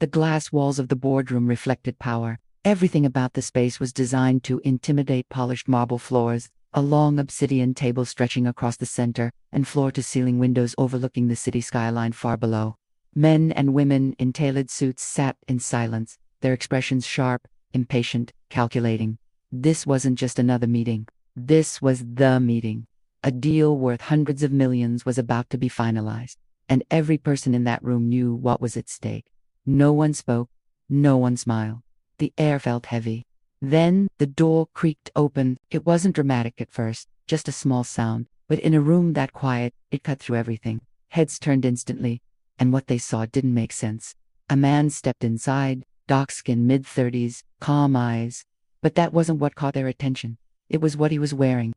The glass walls of the boardroom reflected power. Everything about the space was designed to intimidate. Polished marble floors, a long obsidian table stretching across the center, and floor-to-ceiling windows overlooking the city skyline far below. Men and women in tailored suits sat in silence, their expressions sharp, impatient, calculating. This wasn't just another meeting. This was the meeting. A deal worth hundreds of millions was about to be finalized, and every person in that room knew what was at stake. No one spoke, no one smiled. The air felt heavy. Then the door creaked open. It wasn't dramatic at first, just a small sound, but in a room that quiet, it cut through everything. Heads turned instantly, and what they saw didn't make sense. A man stepped inside, dark-skinned, mid-30s, calm eyes. But that wasn't what caught their attention. It was what he was wearing.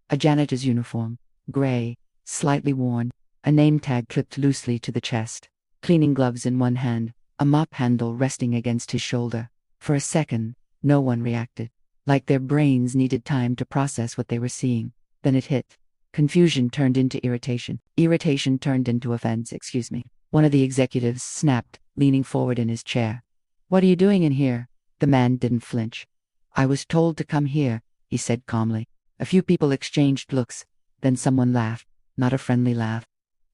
A janitor's uniform, gray, slightly worn, a name tag clipped loosely to the chest. Cleaning gloves in one hand, a mop handle resting against his shoulder. For a second, no one reacted, like their brains needed time to process what they were seeing. Then it hit. Confusion turned into irritation. Irritation turned into offense, One of the executives snapped, leaning forward in his chair. "What are you doing in here?" The man didn't flinch. "I was told to come here," he said calmly. A few people exchanged looks. Then someone laughed, not a friendly laugh.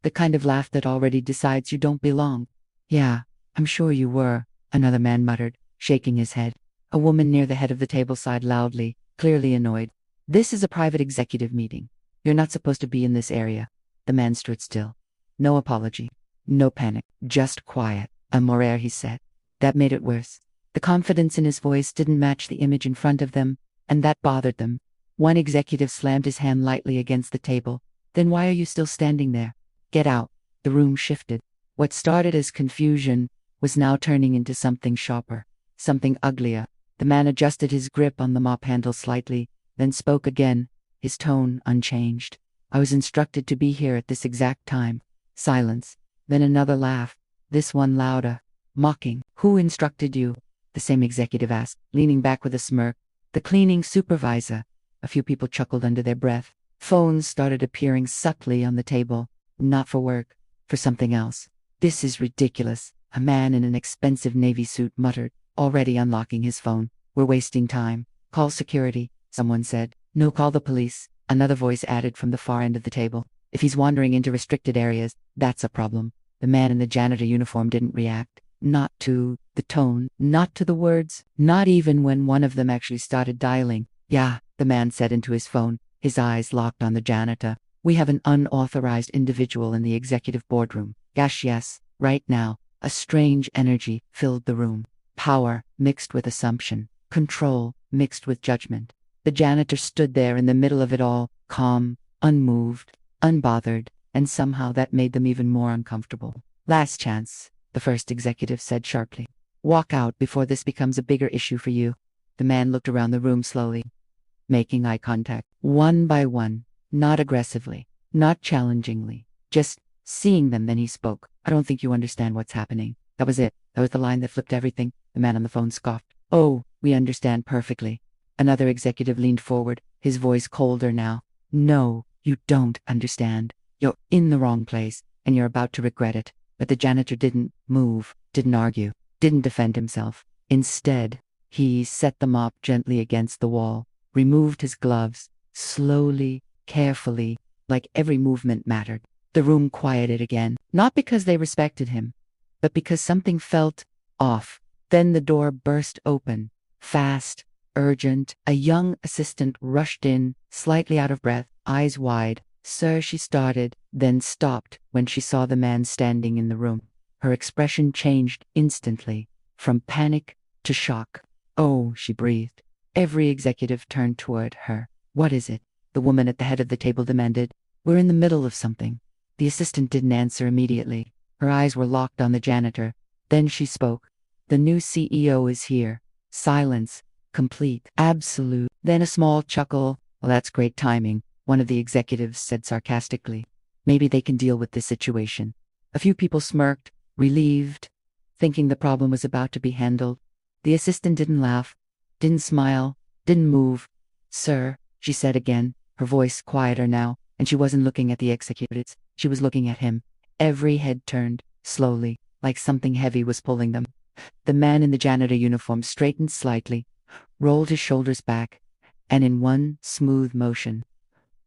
The kind of laugh that already decides you don't belong. "Yeah, I'm sure you were," another man muttered, shaking his head. A woman near the head of the table sighed loudly, clearly annoyed. "This is a private executive meeting. You're not supposed to be in this area." The man stood still. No apology, no panic, just quiet. "Amorer," he said. That made it worse. The confidence in his voice didn't match the image in front of them, and that bothered them. One executive slammed his hand lightly against the table. "Then why are you still standing there? Get out." The room shifted. What started as confusion was now turning into something sharper, something uglier. The man adjusted his grip on the mop handle slightly, then spoke again, his tone unchanged. "I was instructed to be here at this exact time." Silence. Then another laugh, this one louder, mocking. "Who instructed you?" the same executive asked, leaning back with a smirk. "The cleaning supervisor." A few people chuckled under their breath. Phones started appearing subtly on the table. Not for work, for something else. "This is ridiculous," a man in an expensive navy suit muttered, already unlocking his phone. "We're wasting time." "Call security," someone said. "No, call the police," another voice added from the far end of the table. "If he's wandering into restricted areas, that's a problem." The man in the janitor uniform didn't react. Not to the tone, not to the words, not even when one of them actually started dialing. "Yeah," the man said into his phone, his eyes locked on the janitor. "We have an unauthorized individual in the executive boardroom." "Gosh, yes, right now." A strange energy filled the room. Power mixed with assumption. Control mixed with judgment. The janitor stood there in the middle of it all, calm, unmoved, unbothered, and somehow that made them even more uncomfortable. "Last chance," the first executive said sharply. "Walk out before this becomes a bigger issue for you." The man looked around the room slowly, making eye contact, one by one, not aggressively, not challengingly, just seeing them. Then he spoke. "I don't think you understand what's happening." That was it. That was the line that flipped everything. The man on the phone scoffed. "Oh, we understand perfectly." Another executive leaned forward, his voice colder now. "No, you don't understand. You're in the wrong place, and you're about to regret it." But the janitor didn't move, didn't argue, didn't defend himself. Instead, he set the mop gently against the wall, removed his gloves, slowly, carefully, like every movement mattered. The room quieted again, not because they respected him, but because something felt off. Then the door burst open, fast, urgent. A young assistant rushed in, slightly out of breath, eyes wide. "Sir," she started, then stopped when she saw the man standing in the room. Her expression changed instantly, from panic to shock. "Oh," she breathed. Every executive turned toward her. "What is it?" the woman at the head of the table demanded. "We're in the middle of something." The assistant didn't answer immediately. Her eyes were locked on the janitor. Then she spoke. "The new CEO is here." Silence. Complete. Absolute. Then a small chuckle. "Well, that's great timing," one of the executives said sarcastically. "Maybe they can deal with this situation." A few people smirked, relieved, thinking the problem was about to be handled. The assistant didn't laugh, didn't smile, didn't move. "Sir," she said again, her voice quieter now, and she wasn't looking at the executives. She was looking at him. Every head turned, slowly, like something heavy was pulling them. The man in the janitor uniform straightened slightly, rolled his shoulders back, and in one smooth motion,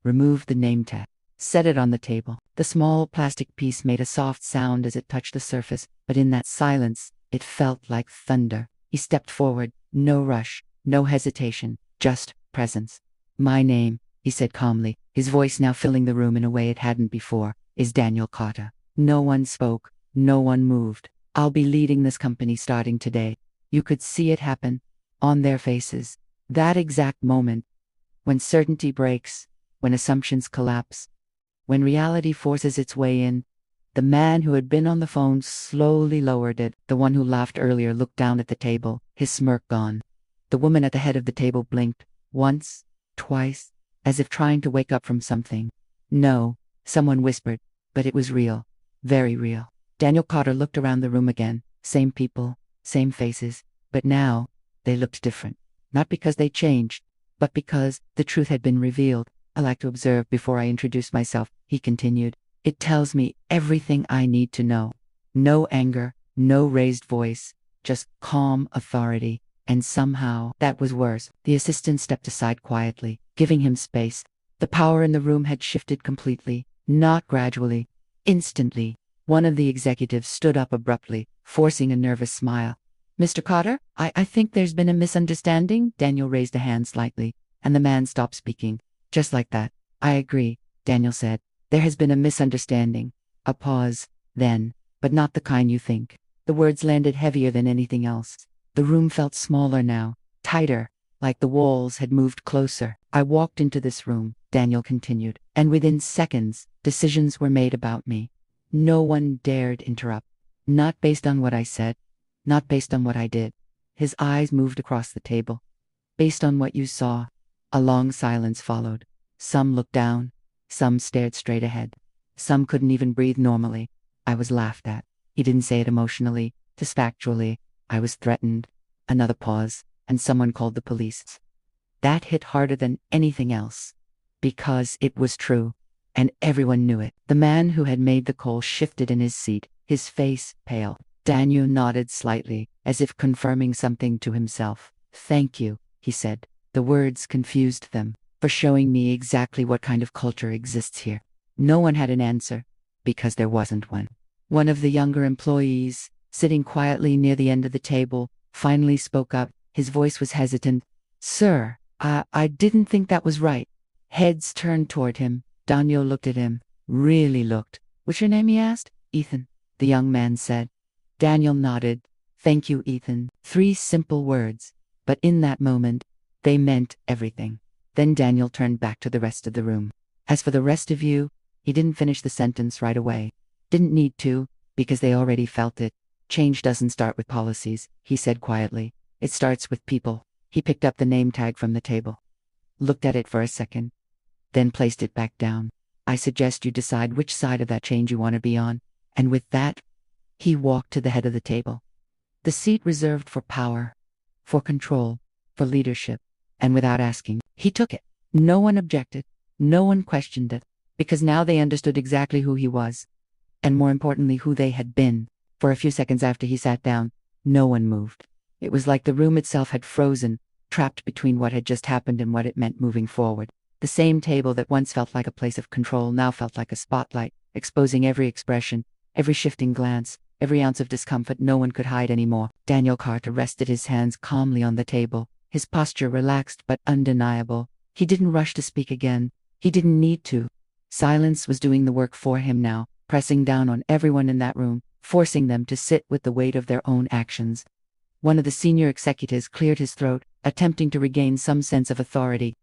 removed the name tag, set it on the table. The small plastic piece made a soft sound as it touched the surface, but in that silence, it felt like thunder. He stepped forward, no rush, no hesitation, just presence. "My name," he said calmly, his voice now filling the room in a way it hadn't before, "is Daniel Carter." No one spoke, no one moved. "I'll be leading this company starting today." You could see it happen, on their faces. That exact moment, when certainty breaks, when assumptions collapse, when reality forces its way in. The man who had been on the phone slowly lowered it. The one who laughed earlier looked down at the table, his smirk gone. The woman at the head of the table blinked, once, twice, as if trying to wake up from something. "No," someone whispered, but it was real, very real. Daniel Carter looked around the room again, same people, same faces, but now they looked different. Not because they changed, but because the truth had been revealed. "I like to observe before I introduce myself," he continued. "It tells me everything I need to know." No anger, no raised voice, just calm authority. And somehow, that was worse. The assistant stepped aside quietly, giving him space. The power in the room had shifted completely, not gradually, instantly. One of the executives stood up abruptly, forcing a nervous smile. "Mr. Carter, I think there's been a misunderstanding." Daniel raised a hand slightly, and the man stopped speaking. Just like that. "I agree," Daniel said. "There has been a misunderstanding." A pause, then, "But not the kind you think." The words landed heavier than anything else. The room felt smaller now, tighter, like the walls had moved closer. "I walked into this room," Daniel continued, "and within seconds, decisions were made about me. No one dared interrupt. Not based on what I said, not based on what I did." His eyes moved across the table. "Based on what you saw." A long silence followed. Some looked down, some stared straight ahead. Some couldn't even breathe normally. "I was laughed at." He didn't say it emotionally, just factually. "I was threatened." Another pause, and someone called the police. That hit harder than anything else. Because it was true, and everyone knew it. The man who had made the call shifted in his seat, his face pale. Daniel nodded slightly, as if confirming something to himself. "Thank you," he said. The words confused them, "for showing me exactly what kind of culture exists here." No one had an answer, because there wasn't one. One of the younger employees, sitting quietly near the end of the table, finally spoke up. His voice was hesitant. "Sir, I didn't think that was right." Heads turned toward him. Daniel looked at him. Really looked. "What's your name?" he asked. "Ethan," the young man said. Daniel nodded. "Thank you, Ethan." 3 simple words. But in that moment, they meant everything. Then Daniel turned back to the rest of the room. "As for the rest of you," he didn't finish the sentence right away. Didn't need to, because they already felt it. "Change doesn't start with policies," he said quietly. "It starts with people." He picked up the name tag from the table, looked at it for a second, then placed it back down. "I suggest you decide which side of that change you want to be on." And with that, he walked to the head of the table. The seat reserved for power, for control, for leadership. And without asking, he took it. No one objected. No one questioned it. Because now they understood exactly who he was. And more importantly, who they had been. For a few seconds after he sat down, no one moved. It was like the room itself had frozen, trapped between what had just happened and what it meant moving forward. The same table that once felt like a place of control now felt like a spotlight, exposing every expression, every shifting glance, every ounce of discomfort no one could hide anymore. Daniel Carter rested his hands calmly on the table, his posture relaxed but undeniable. He didn't rush to speak again. He didn't need to. Silence was doing the work for him now, pressing down on everyone in that room, forcing them to sit with the weight of their own actions. One of the senior executives cleared his throat, attempting to regain some sense of authority.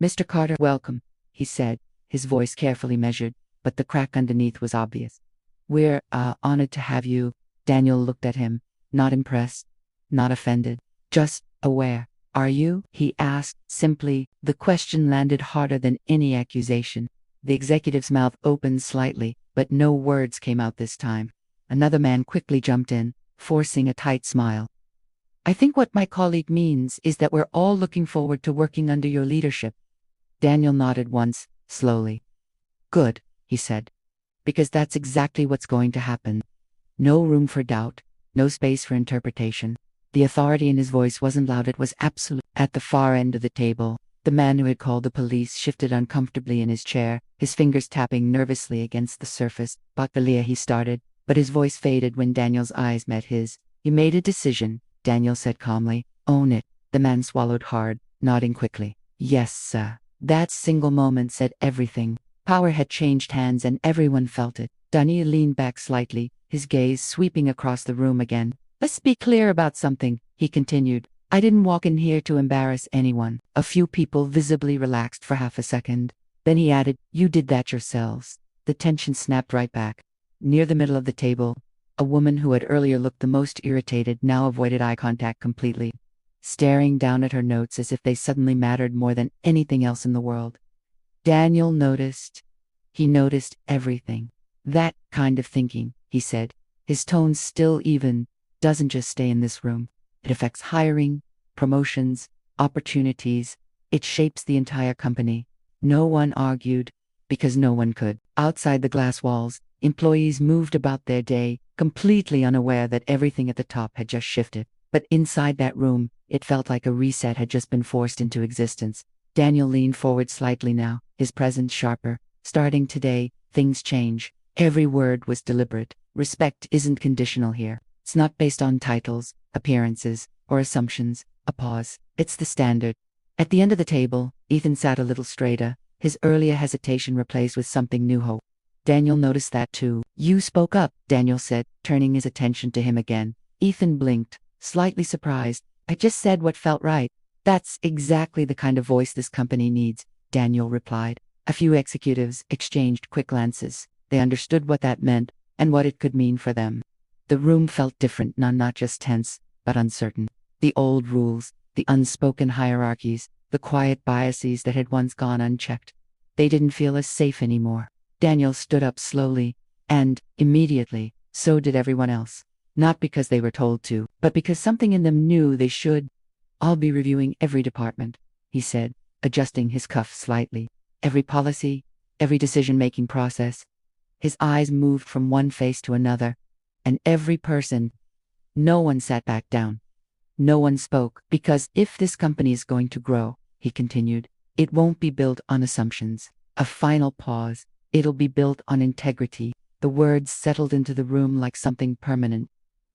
"Mr. Carter, welcome," he said, his voice carefully measured, but the crack underneath was obvious. "We're honored to have you." Daniel looked at him, not impressed, not offended, just aware. "Are you?" he asked, simply. The question landed harder than any accusation. The executive's mouth opened slightly, but no words came out this time. Another man quickly jumped in, forcing a tight smile. "I think what my colleague means is that we're all looking forward to working under your leadership." Daniel nodded once, slowly. "Good," he said. "Because that's exactly what's going to happen. No room for doubt, No space for interpretation. The authority in his voice wasn't loud, it was absolute. At the far end of the table, the man who had called the police shifted uncomfortably in his chair, his fingers tapping nervously against the surface. Bakalia, he started, but his voice faded when Daniel's eyes met his. You made a decision, Daniel said calmly. Own it. The man swallowed hard, nodding quickly. Yes, sir. That single moment said everything. Power had changed hands and everyone felt it. Daniel leaned back slightly, his gaze sweeping across the room again. Let's be clear about something, he continued. I didn't walk in here to embarrass anyone. A few people visibly relaxed for half a second. Then he added, you did that yourselves. The tension snapped right back. Near the middle of the table, a woman who had earlier looked the most irritated now avoided eye contact completely, staring down at her notes as if they suddenly mattered more than anything else in the world. Daniel noticed. He noticed everything. That kind of thinking, he said, his tone still even, doesn't just stay in this room. It affects hiring, promotions, opportunities. It shapes the entire company. No one argued, because no one could. Outside the glass walls, employees moved about their day, completely unaware that everything at the top had just shifted. But inside that room, it felt like a reset had just been forced into existence. Daniel leaned forward slightly now, his presence sharper. Starting today, things change. Every word was deliberate. Respect isn't conditional here. It's not based on titles, appearances, or assumptions. A pause. It's the standard. At the end of the table, Ethan sat a little straighter, his earlier hesitation replaced with something new hope. Daniel noticed that too. You spoke up, Daniel said, turning his attention to him again. Ethan blinked, slightly surprised. I just said what felt right. That's exactly the kind of voice this company needs, Daniel replied. A few executives exchanged quick glances. They understood what that meant and what it could mean for them. The room felt different, not just tense, but uncertain. The old rules, the unspoken hierarchies, the quiet biases that had once gone unchecked. They didn't feel as safe anymore. Daniel stood up slowly, and, immediately, so did everyone else. Not because they were told to, but because something in them knew they should. I'll be reviewing every department, he said, adjusting his cuff slightly. Every policy, every decision-making process. His eyes moved from one face to another, and every person. No one sat back down. No one spoke, because if this company is going to grow, he continued, it won't be built on assumptions. A final pause. It'll be built on integrity. The words settled into the room like something permanent.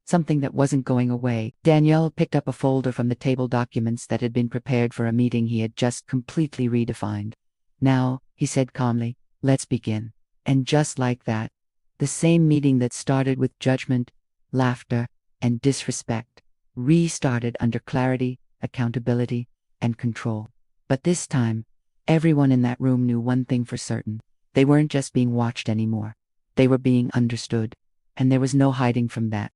Something that wasn't going away. Daniel picked up a folder from the table documents that had been prepared for a meeting he had just completely redefined. Now, he said calmly, let's begin. And just like that, the same meeting that started with judgment, laughter, and disrespect, restarted under clarity, accountability, and control. But this time, everyone in that room knew one thing for certain. They weren't just being watched anymore. They were being understood. And there was no hiding from that.